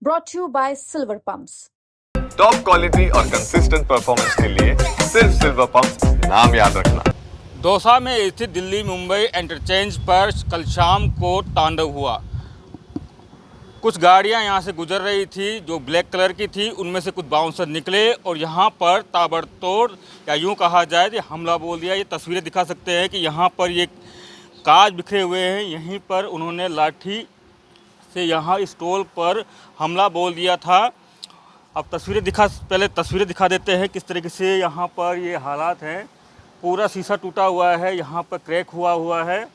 brought to you by Silver Pumps. Top quality और consistent performance के लिए सिर्फ सिल्वर पंप्स नाम याद रखना। दौसा में स्थित दिल्ली मुंबई इंटरचेंज पर कल शाम को तांडव हुआ। कुछ गाड़ियां यहां से गुजर रही थी जो ब्लैक कलर की थी, उनमें से कुछ बाउंसर निकले और यहां पर ताबड़तोड़ या यूं कहा जाए कि हमला बोल दिया। ये तस्वीरें दिखा सकते हैं कि यहां पर ये कांच बिखरे हुए हैं, यहीं पर उन्होंने लाठी से यहाँ इस टोल पर हमला बोल दिया था। अब पहले तस्वीरें दिखा देते हैं किस तरीके से यहाँ पर ये हालात हैं। पूरा शीशा टूटा हुआ है, यहाँ पर क्रैक हुआ है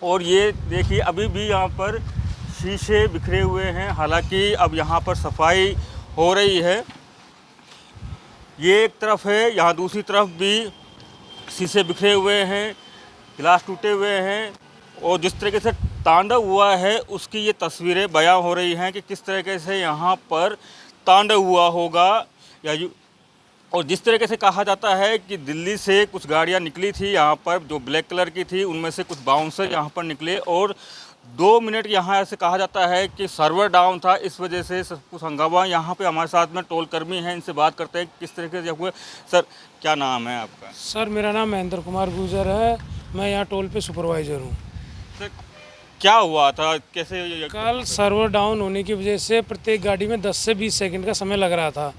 और ये देखिए अभी भी यहाँ पर शीशे बिखरे हुए हैं। हालांकि अब यहाँ पर सफाई हो रही है। ये एक तरफ है, यहाँ दूसरी तरफ भी शीशे बिखरे हुए हैं, गिलास टूटे हुए हैं और जिस तरीके से तांडव हुआ है उसकी ये तस्वीरें बयां हो रही हैं कि किस तरीके से यहाँ पर तांडव हुआ होगा। और जिस तरीके से कहा जाता है कि दिल्ली से कुछ गाड़ियाँ निकली थी यहाँ पर जो ब्लैक कलर की थी, उनमें से कुछ बाउंसर यहाँ पर निकले और 2 मिनट यहाँ ऐसे कहा जाता है कि सर्वर डाउन था, इस वजह से कुछ हंगामा। यहाँ पे हमारे साथ में टोल कर्मी हैं, इनसे बात करते हैं किस तरीके से हुए। सर क्या नाम है आपका? सर मेरा नाम महेंद्र कुमार गुर्जर है, मैं यहाँ टोल पे सुपरवाइज़र हूँ। सर क्या हुआ था, कैसे? कल सर्वर डाउन होने की वजह से प्रत्येक गाड़ी में 10 से 20 सेकंड का समय लग रहा था।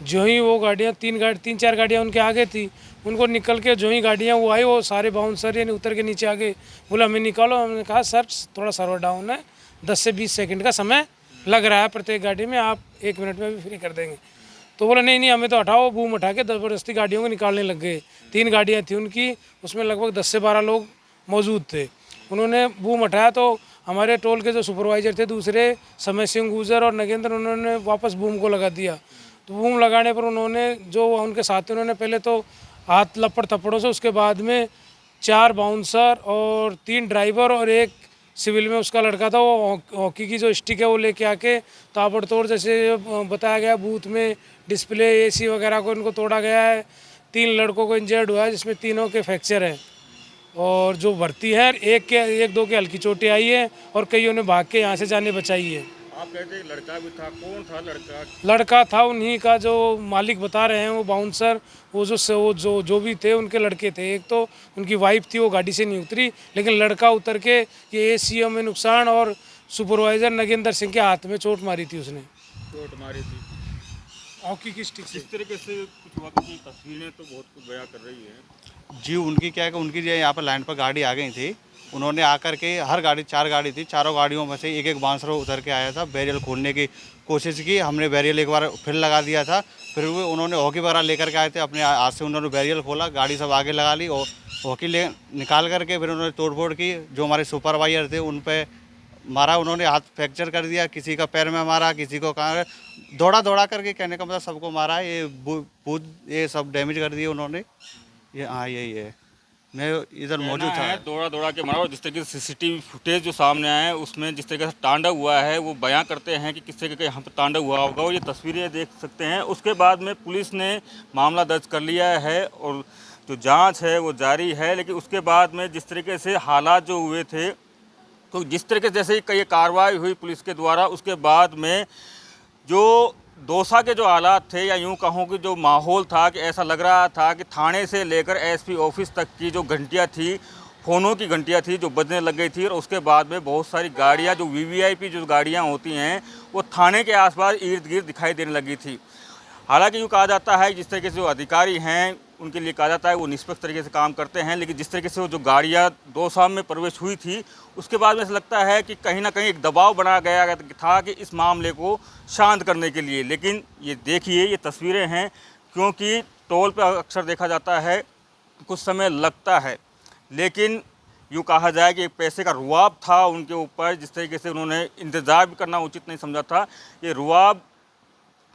जो ही वो गाड़ियाँ 3-4 गाड़ियाँ उनके आगे थी, उनको निकल के जो ही गाड़ियाँ वो आई, वो सारे बाउंसर यानी उतर के नीचे आगे बोला हमें निकालो। हमने कहा सर थोड़ा सर्वर डाउन है, 10 से 20 सेकंड का समय लग रहा है प्रत्येक गाड़ी में, आप 1 मिनट में भी फ्री कर देंगे। तो बोला नहीं हमें तो हटाओ। बूम उठा के ज़बरदस्ती गाड़ियों को निकालने लग गए। 3 गाड़ियाँ थी उनकी, उसमें लगभग 10 से 12 लोग मौजूद थे। उन्होंने बूम उठाया तो हमारे टोल के जो सुपरवाइज़र थे दूसरे, समय सिंह गुर्जर और नगेंद्र, उन्होंने वापस बूम को लगा दिया। तो बूम लगाने पर उन्होंने जो उनके साथी, उन्होंने पहले तो हाथ लपड़ थप्पड़ों से, उसके बाद में 4 बाउंसर और 3 ड्राइवर और एक सिविल में उसका लड़का था, वो हॉकी की जो स्टिक है वो लेके आके ताबड़तोड़, जैसे बताया गया, बूथ में डिस्प्ले AC वगैरह को इनको तोड़ा गया है। 3 लड़कों को इंजर्ड हुआ है जिसमें तीनों के फ्रैक्चर हैं और जो भर्ती है एक दो के हल्की चोटें आई है और कईयों ने भाग के यहाँ से जाने बचाई है। आप कहते हैं लड़का भी था, कौन था लड़का? लड़का था उन्हीं का जो मालिक बता रहे हैं, वो बाउंसर, वो जो भी थे उनके लड़के थे। एक तो उनकी वाइफ थी, वो गाड़ी से नहीं उतरी, लेकिन लड़का उतर के ये ACO में नुकसान और सुपरवाइज़र नगेंद्र सिंह के हाथ में चोट मारी थी। उसने चोट मारी थी हॉकी की स्टिक से। इस तरीके से कुछ वक्त की तस्वीरें तो बहुत कुछ बयां कर रही है जी। उनकी क्या है कि उनकी जो यहाँ पर लाइन पर गाड़ी आ गई थी, उन्होंने आकर के हर गाड़ी 4 गाड़ी थी, चारों गाड़ियों में से एक बाउंसर उतर के आया था। बैरियर खोलने की कोशिश की, हमने बैरियर एक बार फिर लगा दिया था। फिर वो उन्होंने हॉकी वगैरह लेकर के आए थे, अपने हाथ से उन्होंने बैरियर खोला, गाड़ी सब आगे लगा ली और हॉकी निकाल करके फिर उन्होंने तोड़फोड़ की। जो हमारे सुपरवाइजर थे उन पर मारा, उन्होंने हाथ फ्रैक्चर कर दिया, किसी का पैर में मारा, किसी को कहाँ दौड़ा करके, कहने का मतलब सबको मारा। ये सब डैमेज कर दिए उन्होंने। ये हाँ यही है, मैं इधर मौजूद था। दौड़ा के मारा। और जिस तरीके से CCTV फुटेज जो सामने आए उसमें जिस तरीके से तांडव हुआ है वो बयां करते हैं कि किस तरीके का यहाँ पर तांडव हुआ होगा और ये तस्वीरें देख सकते हैं। उसके बाद में पुलिस ने मामला दर्ज कर लिया है और जो जाँच है वो जारी है। लेकिन उसके बाद में जिस तरीके से हालात जो हुए थे, तो जिस तरीके से जैसे ही कई कार्रवाई हुई पुलिस के द्वारा, उसके बाद में जो दौसा के जो हालात थे या यूं कहूँ कि जो माहौल था कि ऐसा लग रहा था कि थाने से लेकर SP ऑफिस तक की जो घंटियां थी, फ़ोनों की घंटियां थी जो बजने लग गई थी। और उसके बाद में बहुत सारी गाड़ियां जो VVIP जो गाड़ियां होती हैं वो थाने के आसपास इर्द गिर्द दिखाई देने लगी थी। हालांकि यूँ कहा जाता है जिस तरीके से जो अधिकारी हैं उनके लिए कहा जाता है वो निष्पक्ष तरीके से काम करते हैं, लेकिन जिस तरीके से वो जो गाड़ियाँ दौसा में प्रवेश हुई थी उसके बाद में ऐसा लगता है कि कहीं ना कहीं एक दबाव बनाया गया था कि इस मामले को शांत करने के लिए। लेकिन ये देखिए ये तस्वीरें हैं, क्योंकि टोल पर अक्सर देखा जाता है कुछ समय लगता है, लेकिन यूँ कहा जाए कि एक पैसे का रुआब था उनके ऊपर। जिस तरीके से उन्होंने इंतज़ार भी करना उचित नहीं समझा था, ये रुआब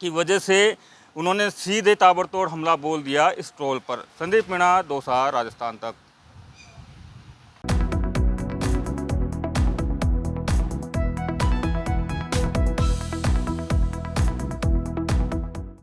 की वजह से उन्होंने सीधे ताबड़तोड़ हमला बोल दिया इस टोल पर। संदीप मीणा, दौसा, राजस्थान तक।